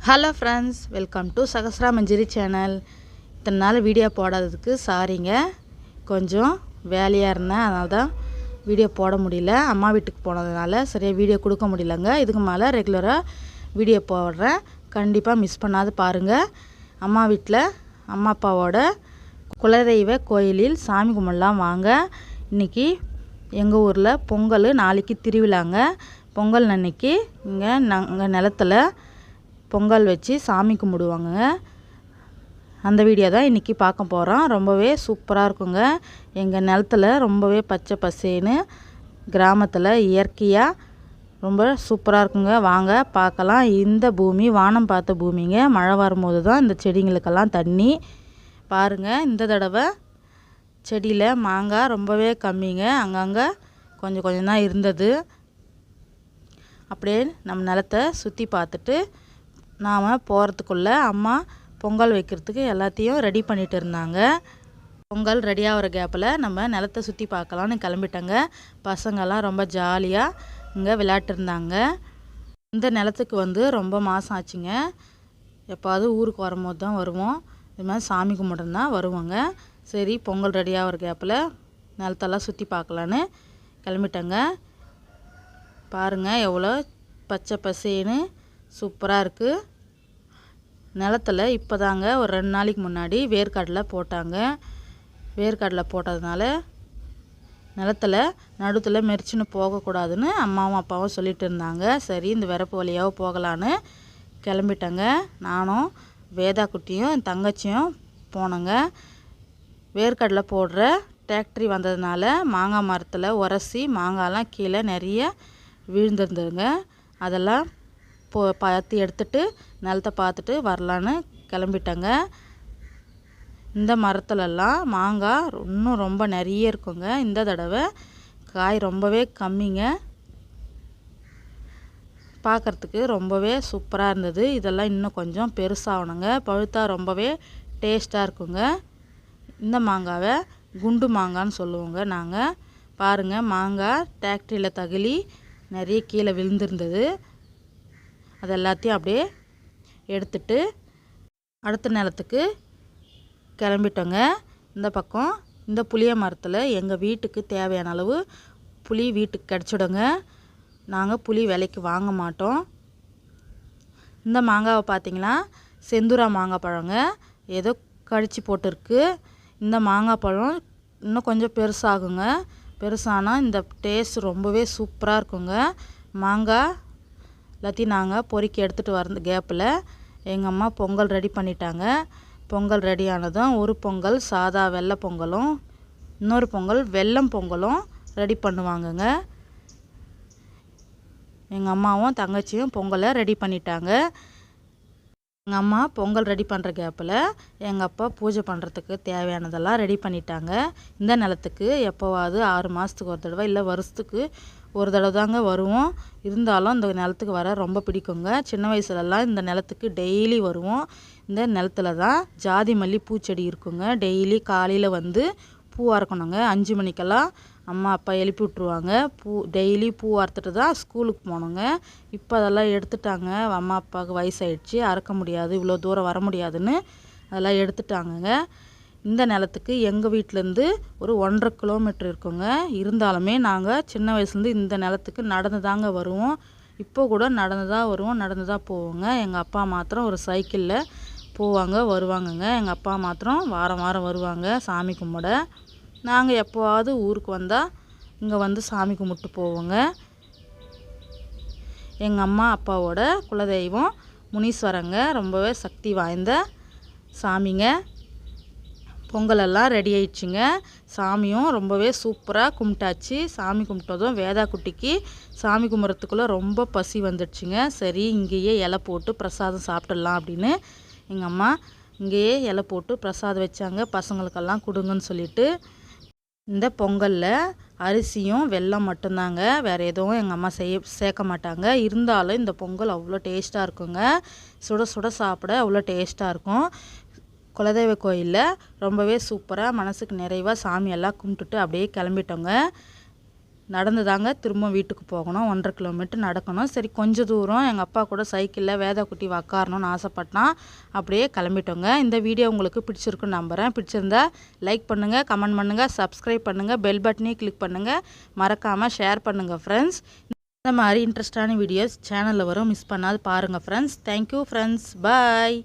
Hello friends, welcome to Sahasra Manjari channel. இத்தனை நாள் video போடாததுக்கு சாரிங்க. கொஞ்சம் வேலையாக இருந்தேன், அதனால தான் வீடியோ போட முடியல. அம்மா வீட்டுக்கு போனதுனால சரியாக வீடியோ கொடுக்க முடியலங்க. இதுக்கு மேலே ரெகுலராக வீடியோ போடுறேன், கண்டிப்பாக மிஸ் பண்ணாது பாருங்கள். அம்மா வீட்டில் அம்மா அப்பாவோட குலதெய்வ கோயிலில் சாமி கும்பிடலாம் வாங்க. இன்றைக்கி எங்கள் ஊரில் பொங்கல், நாளைக்கு திருவிழாங்க. பொங்கல் அன்னைக்கு இங்கே நாங்கள் நிலத்தில் பொங்கல் வச்சு சாமி கும்பிடுவாங்க. அந்த வீடியோ தான் இன்றைக்கி பார்க்க போகிறோம். ரொம்பவே சூப்பராக இருக்குங்க. எங்கள் நிலத்தில் ரொம்பவே பச்சை பசேன்னு கிராமத்தில் இயற்கையாக ரொம்ப சூப்பராக இருக்குங்க. வாங்க பார்க்கலாம். இந்த பூமி வானம் பார்த்த பூமிங்க. மழை வரும்போது தான் இந்த செடிங்களுக்கெல்லாம் தண்ணி. பாருங்கள், இந்த தடவை செடியில் மாங்காய் ரொம்பவே கம்மிங்க. அங்கங்கே கொஞ்சம் கொஞ்சம் தான் இருந்தது. அப்படியே நம்ம நிலத்தை சுற்றி பார்த்துட்டு நாம் போகிறதுக்குள்ளே அம்மா பொங்கல் வைக்கிறதுக்கு எல்லாத்தையும் ரெடி பண்ணிகிட்டு இருந்தாங்க. பொங்கல் ரெடி ஆகிற கேப்பில் நம்ம நிலத்தை சுற்றி பார்க்கலான்னு கிளம்பிட்டேங்க. பசங்கள்லாம் ரொம்ப ஜாலியாக இங்கே விளையாட்டுருந்தாங்க. இந்த நிலத்துக்கு வந்து ரொம்ப மாதம் ஆச்சுங்க. எப்போது ஊருக்கு வரும்போது தான் வருவோம். இது மாதிரி சாமி கும்பிட்றதுனா வருவோங்க. சரி, பொங்கல் ரெடி ஆகிற கேப்பில் நிலத்தெல்லாம் சுற்றி பார்க்கலான்னு கிளம்பிட்டேங்க. பாருங்கள், எவ்வளோ பச்சை பசேன்னு சூப்பராக இருக்குது. நிலத்தில் இப்போ தாங்க ஒரு 2 நாளைக்கு முன்னாடி வேர்க்கடலை போட்டாங்க. வேர்க்கடலை போட்டதுனால நிலத்தில் நடுத்தில் மெரிச்சின்னு போகக்கூடாதுன்னு அம்மாவும் அப்பாவும் சொல்லிட்டு இருந்தாங்க. சரி, இந்த வரப்பு வழியாக போகலான்னு கிளம்பிட்டேங்க. நானும் வேதா குட்டியும் என் தங்கச்சியும் போனோங்க. வேர்க்கடலை போடுற டிராக்டரி வந்ததுனால மாங்காய் மரத்தில் உரசி மாங்காய்லாம் கீழே நிறைய விழுந்திருந்ததுங்க. அதெல்லாம் பார்த்து எடுத்துட்டு நிலத்தை பார்த்துட்டு வரலான்னு கிளம்பிட்டேங்க. இந்த மரத்துலலாம் மாங்காய் இன்னும் ரொம்ப நிறைய இருக்குங்க. இந்த தடவை காய் ரொம்பவே கம்மிங்க. பார்க்குறதுக்கு ரொம்பவே சூப்பராக இருந்தது. இதெல்லாம் இன்னும் கொஞ்சம் பெருசாகணுங்க. பழுத்தா ரொம்பவே டேஸ்ட்டாக இருக்குங்க. இந்த மாங்காவை குண்டு மாங்கான்னு சொல்லுவோங்க நாங்கள். பாருங்கள், மாங்காய் டிராக்டரியில் தகுலி நிறைய கீழே விழுந்திருந்தது. அது எல்லாத்தையும் அப்படியே எடுத்துட்டு அடுத்த நிலத்துக்கு கிளம்பிட்டோங்க. இந்த பக்கம் இந்த புளிய மரத்தில் எங்கள் வீட்டுக்கு தேவையான அளவு புளி வீட்டுக்கு கிடச்சிடுங்க. நாங்கள் புளி விலைக்கு வாங்க மாட்டோம். இந்த மாங்காவை பார்த்திங்கன்னா செந்தூரா மாங்காய் பழங்க. ஏதோ கடிச்சு போட்டுருக்கு. இந்த மாங்காய் பழம் இன்னும் கொஞ்சம் பெருசாகுங்க. பெருசானால் இந்த டேஸ்ட் ரொம்பவே சூப்பராக இருக்குங்க. மாங்காய் எல்லாத்தையும் நாங்கள் பொறுக்கி எடுத்துகிட்டு வர கேப்பில் எங்கள் அம்மா பொங்கல் ரெடி பண்ணிட்டாங்க. பொங்கல் ரெடி ஆனதும் ஒரு பொங்கல் சாதா வெள்ளை பொங்கலும் இன்னொரு பொங்கல் வெல்லம் பொங்கலும் ரெடி பண்ணுவாங்கங்க. எங்கள் அம்மாவும் தங்கச்சியும் பொங்கலை ரெடி பண்ணிட்டாங்க. எங்கள் அம்மா பொங்கல் ரெடி பண்ணுற கேப்பில் எங்கள் அப்பா பூஜை பண்ணுறதுக்கு தேவையானதெல்லாம் ரெடி பண்ணிட்டாங்க. இந்த நிலத்துக்கு எப்போவாது 6 மாதத்துக்கு ஒரு தடவை இல்லை வருஷத்துக்கு ஒரு தடவை தாங்க வருவோம். இருந்தாலும் இந்த நிலத்துக்கு வர ரொம்ப பிடிக்குங்க. சின்ன வயசுலலாம் இந்த நிலத்துக்கு டெய்லி வருவோம். இந்த நிலத்துல தான் ஜாதி மல்லி பூச்செடி இருக்குங்க. டெய்லி காலையில் வந்து பூ அறுக்கணுங்க. 5 மணிக்கெல்லாம் அம்மா அப்பா எழுப்பி விட்ருவாங்க. டெய்லி பூ அறுத்துட்டு தான் ஸ்கூலுக்கு போகணுங்க. இப்போ அதெல்லாம் எடுத்துட்டாங்க. அம்மா அப்பாவுக்கு வயசாயிடுச்சு, அறுக்க முடியாது, இவ்வளோ தூரம் வர முடியாதுன்னு அதெல்லாம் எடுத்துட்டாங்கங்க. இந்த நிலத்துக்கு எங்கள் வீட்டிலேருந்து ஒரு 1.5 கிலோமீட்டர் இருக்குங்க. இருந்தாலுமே நாங்கள் சின்ன வயசுலேருந்து இந்த நிலத்துக்கு நடந்து தாங்க வருவோம். இப்போ கூட நடந்து தான் வருவோம், நடந்து தான் போவோங்க. எங்கள் அப்பா மாத்திரம் ஒரு சைக்கிளில் போவாங்க வருவாங்கங்க. எங்கள் அப்பா மாத்திரம் வாரம் வாரம் வருவாங்க சாமி கும்பிட. நாங்கள் எப்போவாவது ஊருக்கு வந்தால் இங்கே வந்து சாமி கும்பிட்டு போவோங்க. எங்கள் அம்மா அப்பாவோட குலதெய்வம் முனீஸ்வரங்க. ரொம்பவே சக்தி வாய்ந்த சாமிங்க. பொங்கலெல்லாம் ரெடி ஆயிடுச்சுங்க. சாமியும் ரொம்பவே சூப்பராக கும்பிட்டாச்சு. சாமி கும்பிட்டதும் வேதா குட்டிக்கு சாமி கும்பிட்றதுக்குள்ளே ரொம்ப பசி வந்துடுச்சுங்க. சரி, இங்கேயே இலை போட்டு பிரசாதம் சாப்பிட்டுடலாம் அப்படின்னு எங்கள் அம்மா இங்கேயே இலை போட்டு பிரசாதம் வச்சாங்க. பசங்களுக்கெல்லாம் கொடுங்கன்னு சொல்லிட்டு. இந்த பொங்கலில் அரிசியும் வெல்லம் மட்டும்தாங்க, வேறு எதுவும் எங்கள் அம்மா சேர்க்க மாட்டாங்க. இருந்தாலும் இந்த பொங்கல் அவ்வளோ டேஸ்ட்டாக இருக்குங்க. சுட சுட சாப்பிட அவ்வளோ டேஸ்ட்டாக இருக்கும். குலதெய்வ கோயிலில் ரொம்பவே சூப்பராக மனசுக்கு நிறைவாக சாமியெல்லாம் கும்பிட்டுட்டு அப்படியே கிளம்பிட்டோங்க. நடந்து தாங்க திரும்ப வீட்டுக்கு போகணும். 1.5 கிலோமீட்டர் நடக்கணும். சரி கொஞ்சம் தூரம் எங்கள் அப்பா கூட சைக்கிளில் வேதாக்குட்டி உக்காரணும்னு ஆசைப்பட்டான். அப்படியே கிளம்பிட்டோங்க. இந்த வீடியோ உங்களுக்கு பிடிச்சிருக்குன்னு நம்புகிறேன். பிடிச்சிருந்தா லைக் பண்ணுங்கள், கமெண்ட் பண்ணுங்கள், சப்ஸ்கிரைப் பண்ணுங்கள், பெல் பட்டனையும் கிளிக் பண்ணுங்கள், மறக்காமல் ஷேர் பண்ணுங்கள் ஃப்ரெண்ட்ஸ். இந்த மாதிரி இன்ட்ரெஸ்டான வீடியோஸ் சேனலில் வரும், மிஸ் பண்ணாது பாருங்கள் ஃப்ரெண்ட்ஸ். தேங்க்யூ ஃப்ரெண்ட்ஸ், பாய்.